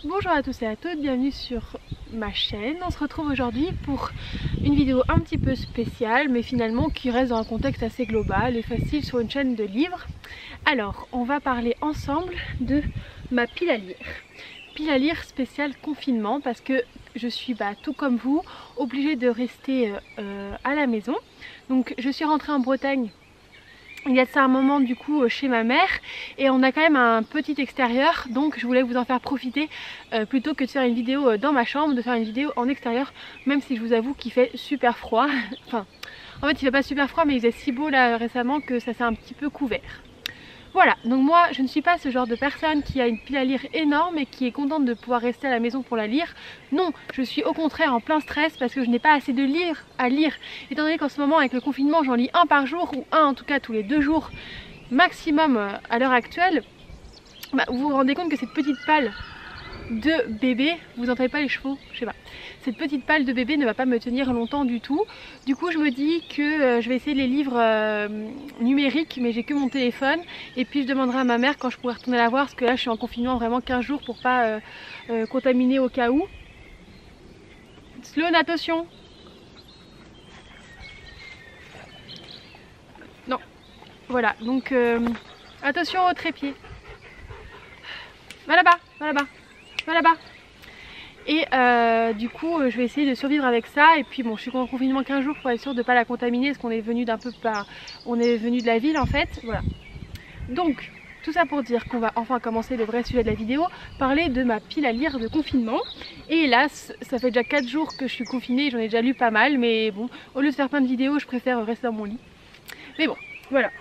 Bonjour à tous et à toutes, bienvenue sur ma chaîne. On se retrouve aujourd'hui pour une vidéo un petit peu spéciale mais finalement qui reste dans un contexte assez global et facile sur une chaîne de livres. Alors on va parler ensemble de ma pile à lire. Pile à lire spéciale confinement parce que je suis tout comme vous obligée de rester à la maison. Donc je suis rentrée en Bretagne il y a de ça un moment du coup chez ma mère et on a quand même un petit extérieur, donc je voulais vous en faire profiter plutôt que de faire une vidéo dans ma chambre, de faire une vidéo en extérieur, même si je vous avoue qu'il fait super froid. Enfin, en fait il fait pas super froid mais il faisait si beau là récemment que ça s'est un petit peu couvert. Voilà, donc moi je ne suis pas ce genre de personne qui a une pile à lire énorme et qui est contente de pouvoir rester à la maison pour la lire. Non, je suis au contraire en plein stress parce que je n'ai pas assez de livres à lire. Étant donné qu'en ce moment avec le confinement j'en lis un par jour ou un en tout cas tous les 2 jours maximum à l'heure actuelle, vous vous rendez compte que cette petite palle de bébé, vous entendez pas les chevaux, je sais pas, cette petite palle de bébé ne va pas me tenir longtemps du tout. Du coup je me dis que je vais essayer les livres numériques, mais j'ai que mon téléphone, et puis je demanderai à ma mère quand je pourrai retourner la voir, parce que là je suis en confinement vraiment 15 jours pour pas contaminer au cas où. Sloan, attention. Non, voilà, donc attention au trépied. Va là-bas, va là-bas. Va là-bas. Et du coup je vais essayer de survivre avec ça. Et puis bon, je suis en confinement 15 jours pour être sûre de ne pas la contaminer, parce qu'on est venu d'un peu par... on est venu de la ville en fait. Voilà. Donc tout ça pour dire qu'on va enfin commencer le vrai sujet de la vidéo, parler de ma pile à lire de confinement. Et hélas, ça fait déjà 4 jours que je suis confinée, j'en ai déjà lu pas mal, mais bon, au lieu de faire plein de vidéos, je préfère rester dans mon lit. Mais bon, voilà.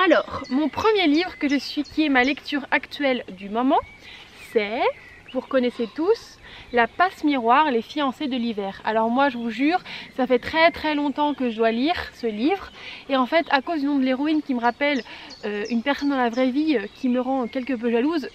Alors, mon premier livre que je suis, qui est ma lecture actuelle du moment, c'est, vous connaissez tous, La Passe-Miroir, les fiancés de l'hiver. Alors moi je vous jure, ça fait très longtemps que je dois lire ce livre, et en fait à cause du nom de l'héroïne qui me rappelle une personne dans la vraie vie qui me rend quelque peu jalouse,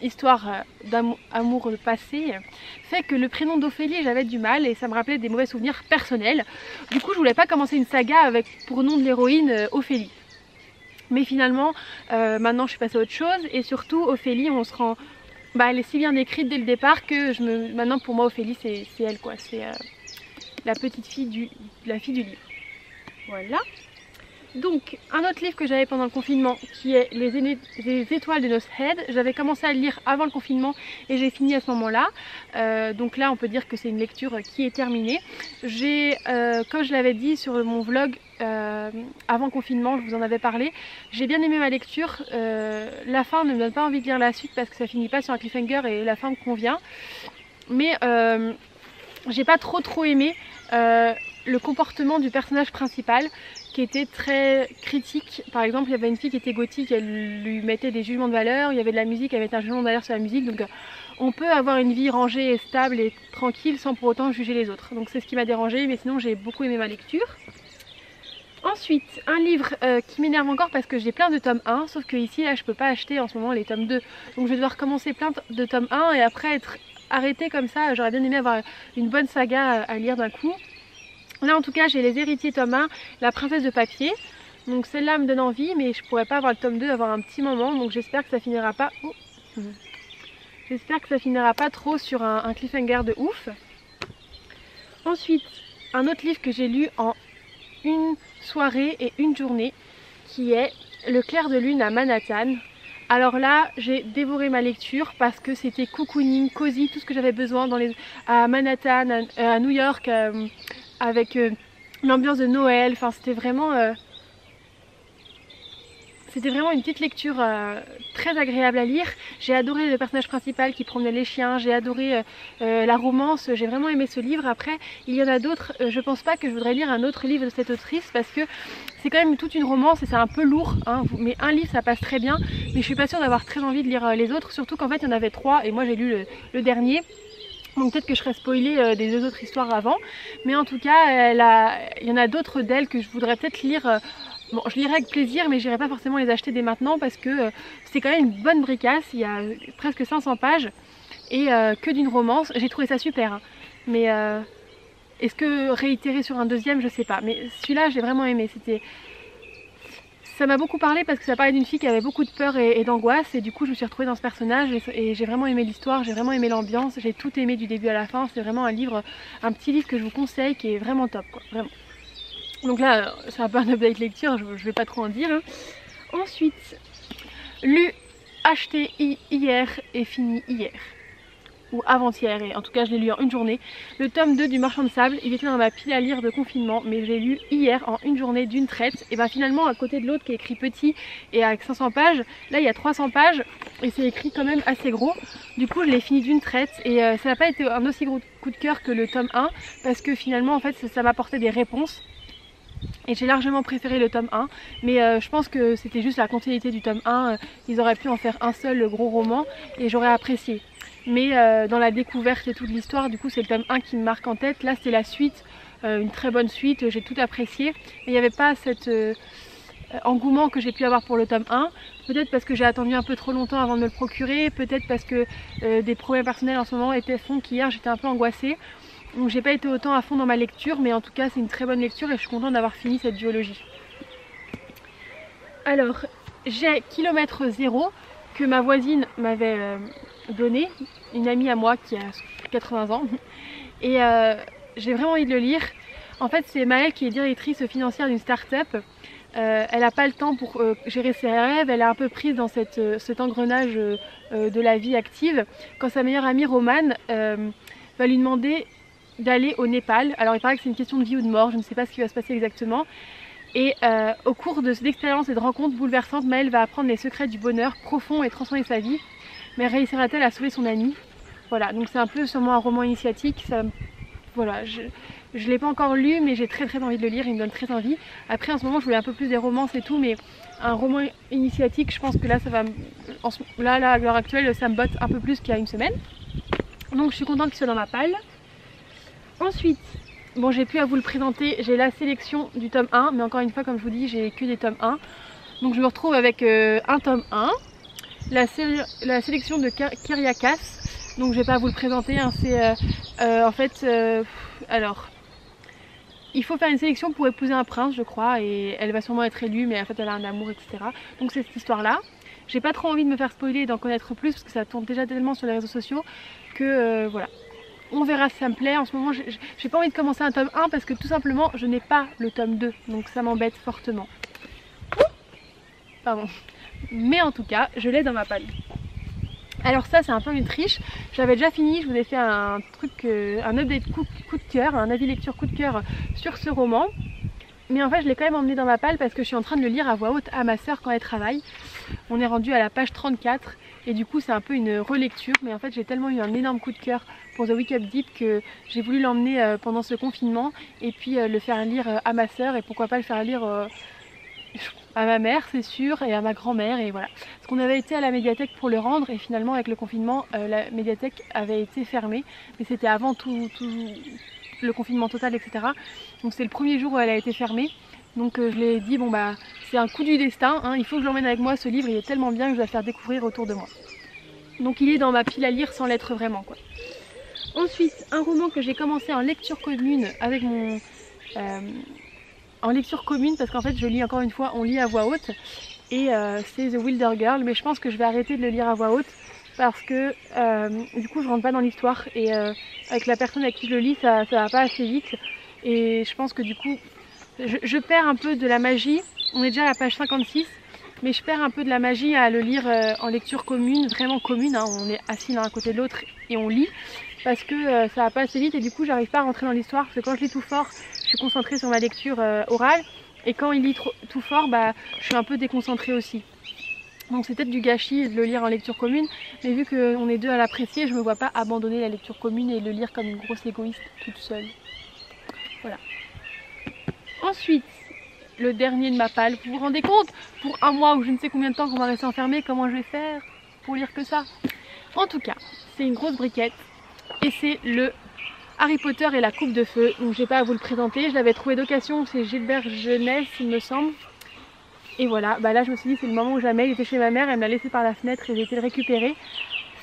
histoire d'amour passé, fait que le prénom d'Ophélie j'avais du mal et ça me rappelait des mauvais souvenirs personnels. Du coup je voulais pas commencer une saga avec pour nom de l'héroïne Ophélie. Mais finalement, maintenant je suis passée à autre chose, et surtout Ophélie, on se rend... elle est si bien écrite dès le départ que maintenant pour moi Ophélie c'est elle quoi, c'est la petite fille la fille du livre. Voilà. Donc un autre livre que j'avais pendant le confinement qui est les étoiles de Nos Head. J'avais commencé à le lire avant le confinement et j'ai fini à ce moment-là. Donc là on peut dire que c'est une lecture qui est terminée. J'ai, comme je l'avais dit sur mon vlog avant confinement, je vous en avais parlé, j'ai bien aimé ma lecture. La fin ne me donne pas envie de lire la suite parce que ça finit pas sur un cliffhanger et la fin me convient. Mais j'ai pas trop aimé le comportement du personnage principal, qui était très critique. Par exemple, il y avait une fille qui était gothique, elle lui mettait des jugements de valeur, il y avait de la musique, elle mettait un jugement de valeur sur la musique. Donc on peut avoir une vie rangée et stable et tranquille sans pour autant juger les autres. Donc c'est ce qui m'a dérangée, mais sinon j'ai beaucoup aimé ma lecture. Ensuite, un livre qui m'énerve encore parce que j'ai plein de tomes 1, sauf que ici là je peux pas acheter en ce moment les tomes 2. Donc je vais devoir commencer plein de tomes 1 et après être arrêtée comme ça. J'aurais bien aimé avoir une bonne saga à lire d'un coup. Là en tout cas j'ai Les Héritiers tome 1, La Princesse de Papier. Donc celle-là me donne envie, mais je pourrais pas avoir le tome 2 avant un petit moment, donc j'espère que ça finira pas... J'espère que ça finira pas trop sur un cliffhanger de ouf. Ensuite, un autre livre que j'ai lu en une soirée et une journée, qui est Le Clair de Lune à Manhattan. Alors là j'ai dévoré ma lecture parce que c'était cocooning, cosy, tout ce que j'avais besoin à Manhattan, à New York, avec l'ambiance de Noël. Enfin c'était vraiment une petite lecture très agréable à lire. J'ai adoré le personnage principal qui promenait les chiens, j'ai adoré la romance, j'ai vraiment aimé ce livre. Après il y en a d'autres, je pense pas que je voudrais lire un autre livre de cette autrice parce que c'est quand même toute une romance et c'est un peu lourd, hein. Mais un livre ça passe très bien, mais je suis pas sûre d'avoir très envie de lire les autres, surtout qu'en fait il y en avait 3 et moi j'ai lu le dernier. Donc peut-être que je serais spoilée des 2 autres histoires avant, mais en tout cas il y en a d'autres d'elle que je voudrais peut-être lire. Bon, je lirai avec plaisir, mais j'irai pas forcément les acheter dès maintenant parce que c'est quand même une bonne bricasse. Il y a presque 500 pages et que d'une romance. J'ai trouvé ça super, hein. Mais est-ce que réitérer sur un deuxième, je sais pas. Mais celui-là j'ai vraiment aimé. ça m'a beaucoup parlé parce que ça parlait d'une fille qui avait beaucoup de peur et d'angoisse, et du coup je me suis retrouvée dans ce personnage et j'ai vraiment aimé l'histoire, j'ai vraiment aimé l'ambiance, j'ai tout aimé du début à la fin. C'est vraiment un petit livre que je vous conseille, qui est vraiment top quoi, vraiment. Donc là c'est un peu un update lecture, je vais pas trop en dire hein. Ensuite, lu, acheté hier et fini hier, ou avant-hier, et en tout cas je l'ai lu en une journée, le tome 2 du Marchand de Sable. Il était dans ma pile à lire de confinement, mais je l'ai lu hier en une journée d'une traite. Et ben finalement, à côté de l'autre qui est écrit petit et avec 500 pages, là il y a 300 pages et c'est écrit quand même assez gros. Du coup je l'ai fini d'une traite, et ça n'a pas été un aussi gros coup de cœur que le tome 1, parce que finalement en fait ça m'apportait des réponses. Et j'ai largement préféré le tome 1, mais je pense que c'était juste la continuité du tome 1, ils auraient pu en faire un seul gros roman et j'aurais apprécié. Mais dans la découverte et toute l'histoire, du coup c'est le tome 1 qui me marque en tête. Là c'était la suite, une très bonne suite, j'ai tout apprécié. Mais il n'y avait pas cet engouement que j'ai pu avoir pour le tome 1. Peut-être parce que j'ai attendu un peu trop longtemps avant de me le procurer, peut-être parce que des problèmes personnels en ce moment font qu'hier j'étais un peu angoissée. Donc j'ai pas été autant à fond dans ma lecture, mais en tout cas c'est une très bonne lecture et je suis contente d'avoir fini cette duologie. Alors j'ai Kilomètre Zéro que ma voisine m'avait donné, une amie à moi qui a 80 ans, et j'ai vraiment envie de le lire. En fait c'est Maëlle qui est directrice financière d'une start-up. Elle n'a pas le temps pour gérer ses rêves, elle est un peu prise dans cet engrenage de la vie active, quand sa meilleure amie Romane va lui demander d'aller au Népal. Alors il paraît que c'est une question de vie ou de mort, je ne sais pas ce qui va se passer exactement. Et au cours de cette expérience et de rencontres bouleversantes, Maëlle va apprendre les secrets du bonheur profond et transformer sa vie. Mais réussira-t-elle à sauver son amie? Voilà, donc c'est un peu sûrement un roman initiatique. Voilà, je ne l'ai pas encore lu, mais j'ai très envie de le lire, il me donne très envie. Après en ce moment je voulais un peu plus des romances et tout, mais un roman initiatique, je pense que là ça va, là à l'heure actuelle ça me botte un peu plus qu'il y a une semaine. Donc je suis contente qu'il soit dans ma palle. Ensuite, bon j'ai plus à vous le présenter, j'ai la sélection du tome 1, mais encore une fois comme je vous dis j'ai que des tomes 1. Donc je me retrouve avec un tome 1, la sélection de Kyriakas, donc je vais pas vous le présenter, hein, c'est en fait, alors il faut faire une sélection pour épouser un prince je crois, et elle va sûrement être élue, mais en fait elle a un amour etc. Donc c'est cette histoire là. J'ai pas trop envie de me faire spoiler et d'en connaître plus parce que ça tourne déjà tellement sur les réseaux sociaux que voilà. On verra si ça me plaît. En ce moment j'ai pas envie de commencer un tome 1 parce que tout simplement je n'ai pas le tome 2, donc ça m'embête fortement. Pardon. Mais en tout cas je l'ai dans ma palle. Alors ça c'est un peu une triche, j'avais déjà fini, je vous ai fait un truc, un update coup de cœur, un avis lecture coup de cœur sur ce roman. Mais en fait je l'ai quand même emmené dans ma palle parce que je suis en train de le lire à voix haute à ma soeur quand elle travaille. On est rendu à la page 34 et du coup c'est un peu une relecture, mais en fait j'ai tellement eu un énorme coup de cœur pour The Wake Up Deep que j'ai voulu l'emmener pendant ce confinement et puis le faire lire à ma soeur, et pourquoi pas le faire lire à ma mère c'est sûr, et à ma grand-mère, et voilà. Parce qu'on avait été à la médiathèque pour le rendre et finalement avec le confinement la médiathèque avait été fermée, mais c'était avant tout le confinement total etc. Donc c'est le premier jour où elle a été fermée. Donc je lui ai dit bon bah c'est un coup du destin, hein, il faut que je l'emmène avec moi, ce livre il est tellement bien que je dois le faire découvrir autour de moi. Donc il est dans ma pile à lire sans l'être vraiment quoi. Ensuite un roman que j'ai commencé en lecture commune avec mon... en lecture commune parce qu'en fait je lis encore une fois, on lit à voix haute, et c'est The Wilder Girl, mais je pense que je vais arrêter de le lire à voix haute parce que du coup je rentre pas dans l'histoire, et avec la personne avec qui je le lis ça va pas assez vite, et je pense que du coup je perds un peu de la magie. On est déjà à la page 56, mais je perds un peu de la magie à le lire en lecture commune, vraiment commune, hein. On est assis l'un à côté de l'autre et on lit, parce que ça va pas assez vite et du coup j'arrive pas à rentrer dans l'histoire, parce que quand je lis tout fort je suis concentrée sur ma lecture orale, et quand il lit tout fort bah je suis un peu déconcentrée aussi. Donc c'est peut-être du gâchis de le lire en lecture commune, mais vu qu'on est deux à l'apprécier, je me vois pas abandonner la lecture commune et le lire comme une grosse égoïste toute seule. Voilà. Ensuite, le dernier de ma palle, vous vous rendez compte, pour un mois ou je ne sais combien de temps qu'on va rester enfermé, comment je vais faire pour lire que ça? En tout cas, c'est une grosse briquette et c'est le Harry Potter et la coupe de feu. Donc j'ai pas à vous le présenter, je l'avais trouvé d'occasion, c'est Gilbert Jeunesse il me semble. Et voilà, bah là je me suis dit c'est le moment ou jamais, il était chez ma mère, elle me l'a laissé par la fenêtre et j'ai été le récupérer.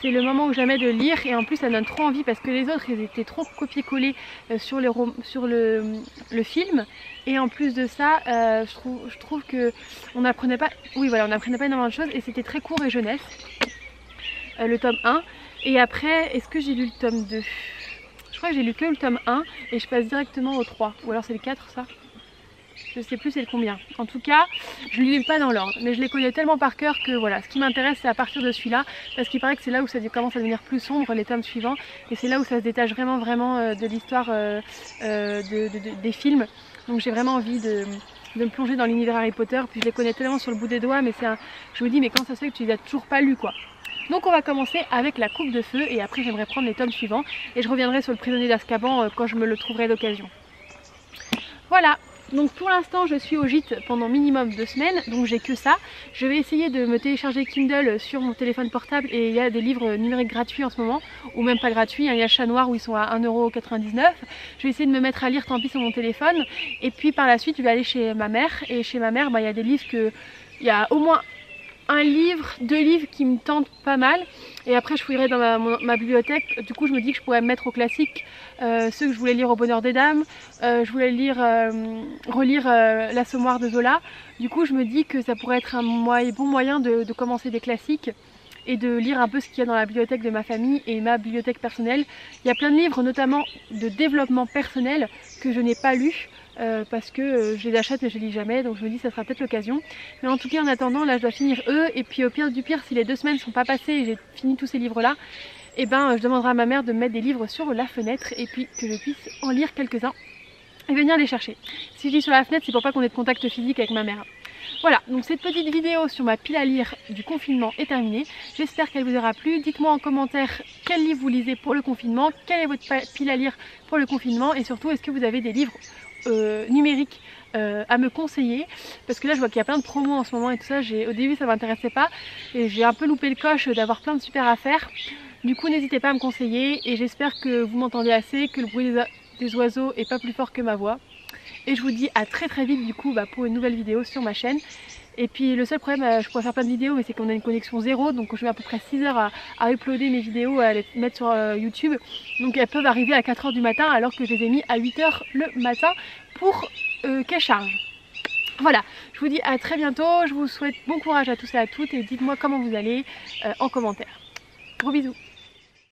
c'est le moment où jamais de lire, et en plus ça donne trop envie parce que les autres ils étaient trop copier-coller sur le film, et en plus de ça je trouve que on apprenait pas, oui voilà, on apprenait pas énormément de choses et c'était très court et jeunesse, le tome 1. Et après, est-ce que j'ai lu le tome 2? Je crois que j'ai lu que le tome 1 et je passe directement au 3, ou alors c'est le 4 ça? Je sais plus c'est le combien. En tout cas, je ne les lis pas dans l'ordre, mais je les connais tellement par cœur que voilà, ce qui m'intéresse c'est à partir de celui-là, parce qu'il paraît que c'est là où ça commence à devenir plus sombre, les tomes suivants, et c'est là où ça se détache vraiment de l'histoire des films. Donc j'ai vraiment envie de me plonger dans l'univers Harry Potter, puis je les connais tellement sur le bout des doigts, mais je me dis mais quand ça se fait que tu les as toujours pas lus quoi. Donc on va commencer avec la coupe de feu, et après j'aimerais prendre les tomes suivants, et je reviendrai sur le prisonnier d'Azkaban quand je me le trouverai d'occasion. Voilà. Donc pour l'instant je suis au gîte pendant minimum 2 semaines, donc j'ai que ça. Je vais essayer de me télécharger Kindle sur mon téléphone portable, et il y a des livres numériques gratuits en ce moment, ou même pas gratuits, il y a Chat Noir où ils sont à 1,99 €. Je vais essayer de me mettre à lire tant pis sur mon téléphone, et puis par la suite je vais aller chez ma mère, et chez ma mère il y a des livres il y a au moins un livre, 2 livres qui me tentent pas mal, et après je fouillerai dans ma bibliothèque. Du coup je me dis que je pourrais me mettre au classique, ceux que je voulais lire au bonheur des dames, je voulais relire l'Assommoir de Zola. Du coup je me dis que ça pourrait être un bon moyen de commencer des classiques et de lire un peu ce qu'il y a dans la bibliothèque de ma famille et ma bibliothèque personnelle. Il y a plein de livres notamment de développement personnel que je n'ai pas lus, parce que je les achète mais je les lis jamais, donc je me dis que ça sera peut-être l'occasion. Mais en tout cas en attendant là je dois finir eux, et puis au pire du pire, si les 2 semaines ne sont pas passées et j'ai fini tous ces livres là, et ben je demanderai à ma mère de me mettre des livres sur la fenêtre, et puis que je puisse en lire quelques-uns et venir les chercher. Si je lis sur la fenêtre, c'est pour pas qu'on ait de contact physique avec ma mère. Voilà, donc cette petite vidéo sur ma pile à lire du confinement est terminée. J'espère qu'elle vous aura plu. Dites-moi en commentaire quel livre vous lisez pour le confinement, quelle est votre pile à lire pour le confinement, et surtout est-ce que vous avez des livres numériques à me conseiller, parce que là je vois qu'il y a plein de promos en ce moment et tout ça. Au début ça m'intéressait pas et j'ai un peu loupé le coche d'avoir plein de super affaires. Du coup n'hésitez pas à me conseiller, et j'espère que vous m'entendez assez, que le bruit des oiseaux est pas plus fort que ma voix. Et je vous dis à très vite du coup pour une nouvelle vidéo sur ma chaîne. Et puis le seul problème, je pourrais faire plein de vidéos, mais c'est qu'on a une connexion zéro, donc je mets à peu près 6 heures à uploader mes vidéos, à les mettre sur YouTube. Donc elles peuvent arriver à 4 h du matin alors que je les ai mis à 8 h le matin pour qu'elles chargent. Voilà, je vous dis à très bientôt, je vous souhaite bon courage à tous et à toutes, et dites-moi comment vous allez en commentaire. Gros bisous.